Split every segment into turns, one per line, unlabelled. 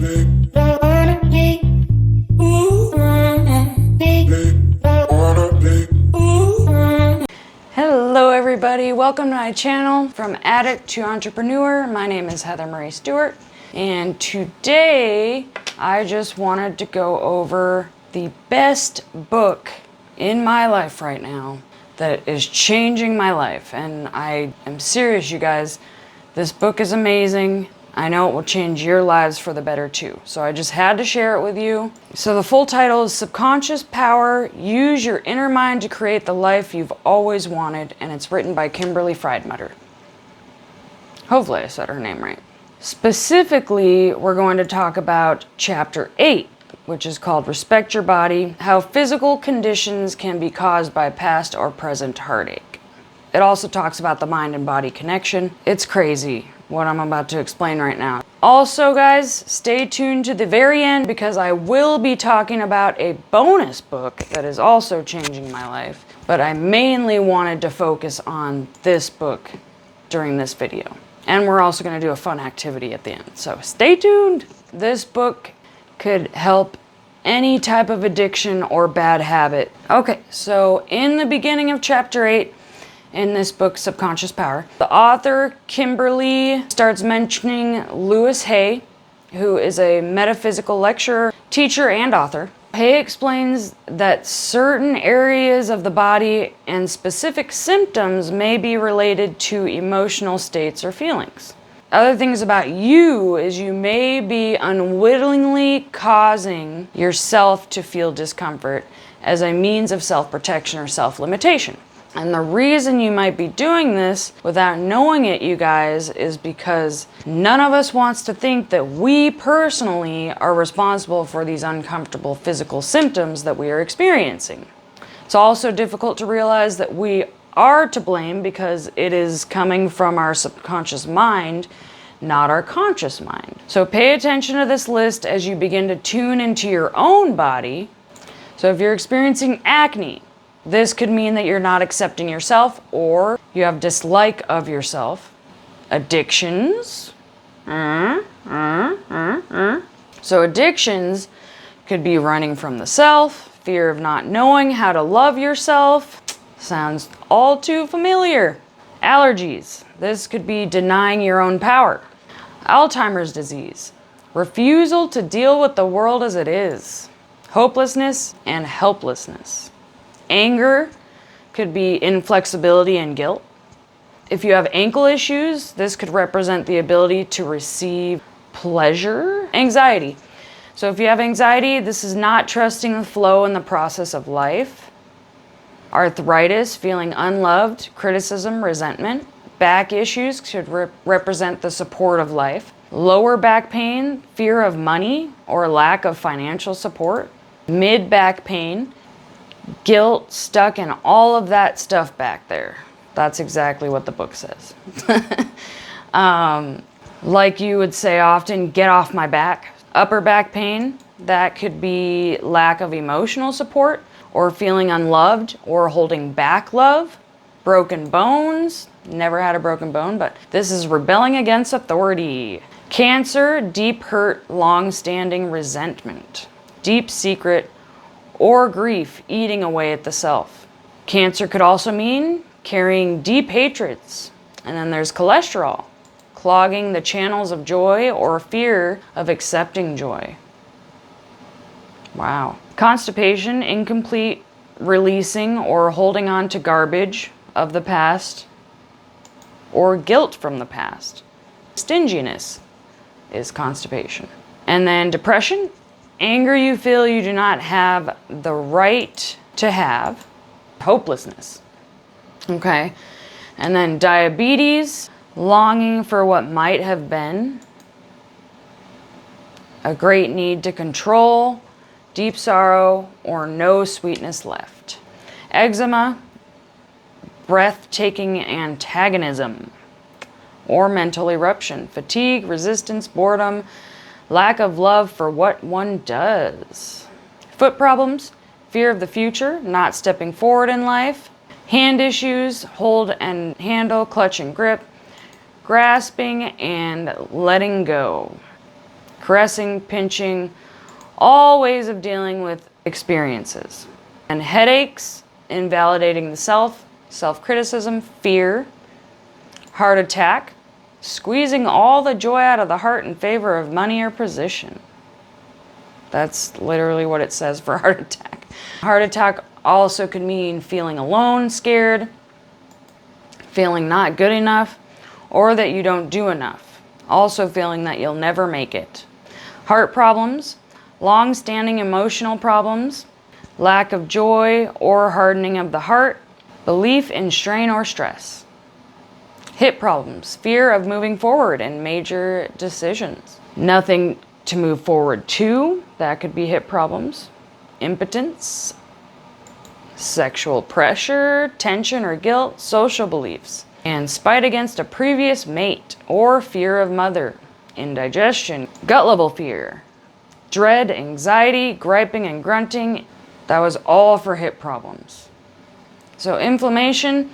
Hello everybody, welcome to my channel, From Addict to Entrepreneur. My name is Heather Marie Stewart, and today I just wanted to go over the best book in my life right now that is changing my life. And I am serious, you guys, this book is amazing. I know it will change your lives for the better too. So I just had to share it with you. So the full title is Subconscious Power, Use Your Inner Mind to Create the Life You've Always Wanted, and it's written by Kimberly Friedmutter. Hopefully I said her name right. Specifically, we're going to talk about Chapter 8, which is called Respect Your Body, How Physical Conditions Can Be Caused by Past or Present Heartache. It also talks about the mind and body connection. It's crazy what I'm about to explain right now. Also, guys, stay tuned to the very end because I will be talking about a bonus book that is also changing my life, but I mainly wanted to focus on this book during this video. And we're also going to do a fun activity at the end, so stay tuned. This book could help any type of addiction or bad habit. Okay, so in the beginning of Chapter 8, in this book, Subconscious Power, the author, Kimberly, starts mentioning Louis Hay, who is a metaphysical lecturer, teacher, and author. Hay explains that certain areas of the body and specific symptoms may be related to emotional states or feelings. Other things about you is you may be unwittingly causing yourself to feel discomfort as a means of self-protection or self-limitation. And the reason you might be doing this without knowing it, you guys, is because none of us wants to think that we personally are responsible for these uncomfortable physical symptoms that we are experiencing. It's also difficult to realize that we are to blame because it is coming from our subconscious mind, not our conscious mind. So pay attention to this list as you begin to tune into your own body. So if you're experiencing acne, this could mean that you're not accepting yourself or you have dislike of yourself. Addictions. So addictions could be running from the self, fear of not knowing how to love yourself. Sounds all too familiar. Allergies. This could be denying your own power. Alzheimer's disease. Refusal to deal with the world as it is. Hopelessness and helplessness. Anger could be inflexibility and guilt. If you have ankle issues, this could represent the ability to receive pleasure. Anxiety. So if you have anxiety, this is not trusting the flow and the process of life. Arthritis, feeling unloved, criticism, resentment. Back issues could represent the support of life. Lower back pain, fear of money or lack of financial support. Mid-back pain, guilt, stuck in all of that stuff back there. That's exactly what the book says. Like you would say often, get off my back. Upper back pain, that could be lack of emotional support or feeling unloved or holding back love. Broken bones, never had a broken bone, but this is rebelling against authority. Cancer, deep hurt, long-standing resentment. Deep secret or grief eating away at the self. Cancer could also mean carrying deep hatreds. And then there's cholesterol, clogging the channels of joy or fear of accepting joy. Wow. Constipation, incomplete releasing or holding on to garbage of the past or guilt from the past. Stinginess is constipation. And then depression, anger you feel you do not have the right to have. Hopelessness. Okay. And then diabetes, longing for what might have been. A great need to control, deep sorrow, or no sweetness left. Eczema, breathtaking antagonism, or mental eruption. Fatigue, resistance, boredom, lack of love for what one does. Foot problems, fear of the future, not stepping forward in life. Hand issues, hold and handle, clutch and grip. Grasping and letting go. caressing, pinching, all ways of dealing with experiences. And headaches, invalidating the self, self-criticism, fear, heart attack, squeezing all the joy out of the heart in favor of money or position. That's literally what it says for heart attack. Heart attack also could mean feeling alone, scared, feeling not good enough, or that you don't do enough. Also feeling that you'll never make it. Heart problems, long-standing emotional problems, lack of joy or hardening of the heart, belief in strain or stress. Hip problems, fear of moving forward in major decisions. Nothing to move forward to, that could be hip problems. Impotence, sexual pressure, tension or guilt, social beliefs. And spite against a previous mate or fear of mother. Indigestion, gut level fear, dread, anxiety, griping and grunting. That was all for hip problems. So inflammation,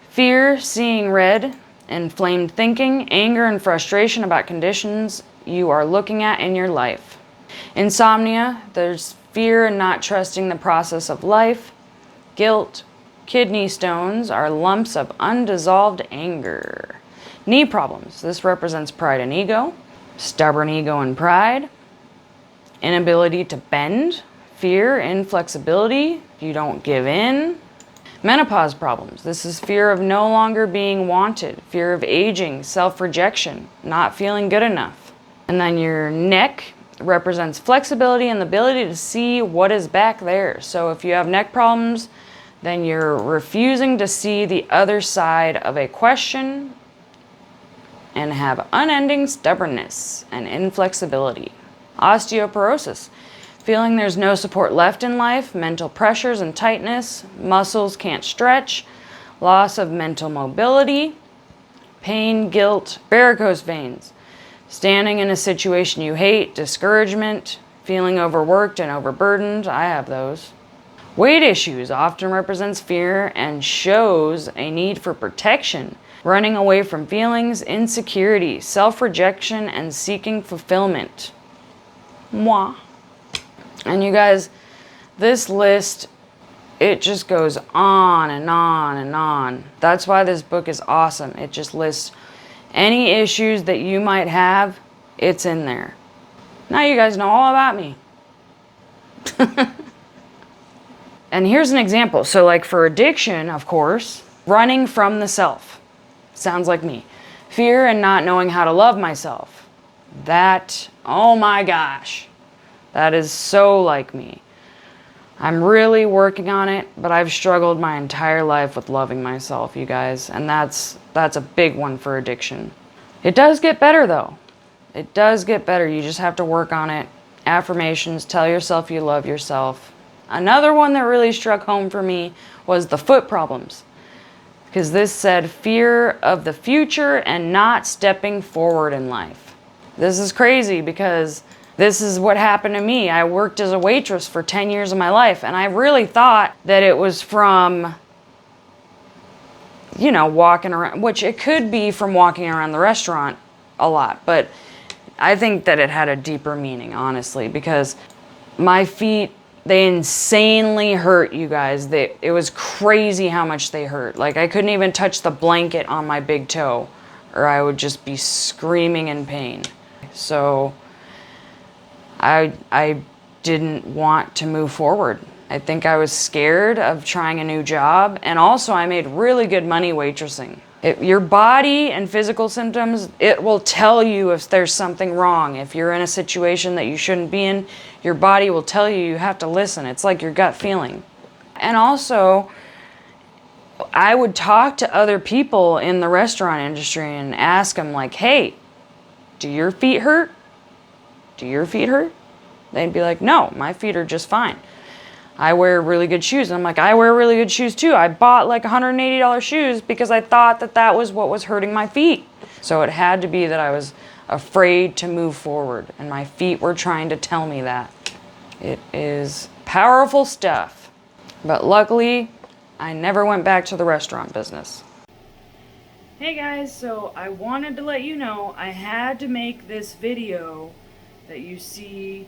fear, seeing red, inflamed thinking, anger and frustration about conditions you are looking at in your life. Insomnia, there's fear and not trusting the process of life. Guilt, kidney stones are lumps of undissolved anger. Knee problems, this represents pride and ego. Stubborn ego and pride. Inability to bend, fear, inflexibility, you don't give in. Menopause problems, this is fear of no longer being wanted, fear of aging, self-rejection, not feeling good enough. And then your neck represents flexibility and the ability to see what is back there. So if you have neck problems, then you're refusing to see the other side of a question and have unending stubbornness and inflexibility. Osteoporosis, feeling there's no support left in life, mental pressures and tightness, muscles can't stretch, loss of mental mobility, pain, guilt, varicose veins, standing in a situation you hate, discouragement, feeling overworked and overburdened. I have those. Weight issues often represents fear and shows a need for protection, running away from feelings, insecurity, self-rejection, and seeking fulfillment. Moi. And you guys, this list, it just goes on and on and on. That's why this book is awesome. It just lists any issues that you might have, it's in there. Now you guys know all about me. And here's an example. So like for addiction, of course, running from the self. Sounds like me. Fear and not knowing how to love myself. That, oh my gosh. That is so like me. I'm really working on it, but I've struggled my entire life with loving myself, you guys. And that's a big one for addiction. It does get better though. It does get better. You just have to work on it. Affirmations, tell yourself you love yourself. Another one that really struck home for me was the foot problems. Because this said fear of the future and not stepping forward in life. This is crazy because this is what happened to me. I worked as a waitress for 10 years of my life, and I really thought that it was from, you know, walking around, which it could be from walking around the restaurant a lot, but I think that it had a deeper meaning, honestly, because my feet, they insanely hurt, you guys. It was crazy how much they hurt. Like, I couldn't even touch the blanket on my big toe, or I would just be screaming in pain. So I didn't want to move forward. I think I was scared of trying a new job, and also I made really good money waitressing. Your body and physical symptoms, it will tell you if there's something wrong. If you're in a situation that you shouldn't be in, your body will tell you. You have to listen. It's like your gut feeling. And also, I would talk to other people in the restaurant industry and ask them like, hey, do your feet hurt? Do your feet hurt? They'd be like, no, my feet are just fine. I wear really good shoes. And I'm like, I wear really good shoes too. I bought like $180 shoes because I thought that that was what was hurting my feet. So it had to be that I was afraid to move forward, and my feet were trying to tell me that. It is powerful stuff. But luckily, I never went back to the restaurant business. Hey guys, so I wanted to let you know I had to make this video that you see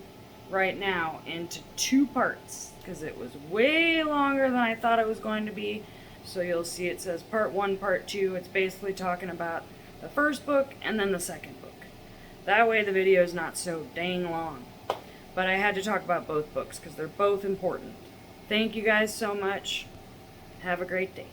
right now into 2 parts, because it was way longer than I thought it was going to be. So you'll see it says part 1, part 2. It's basically talking about the first book and then the second book. That way the video is not so dang long. But I had to talk about both books because they're both important. Thank you guys so much. Have a great day.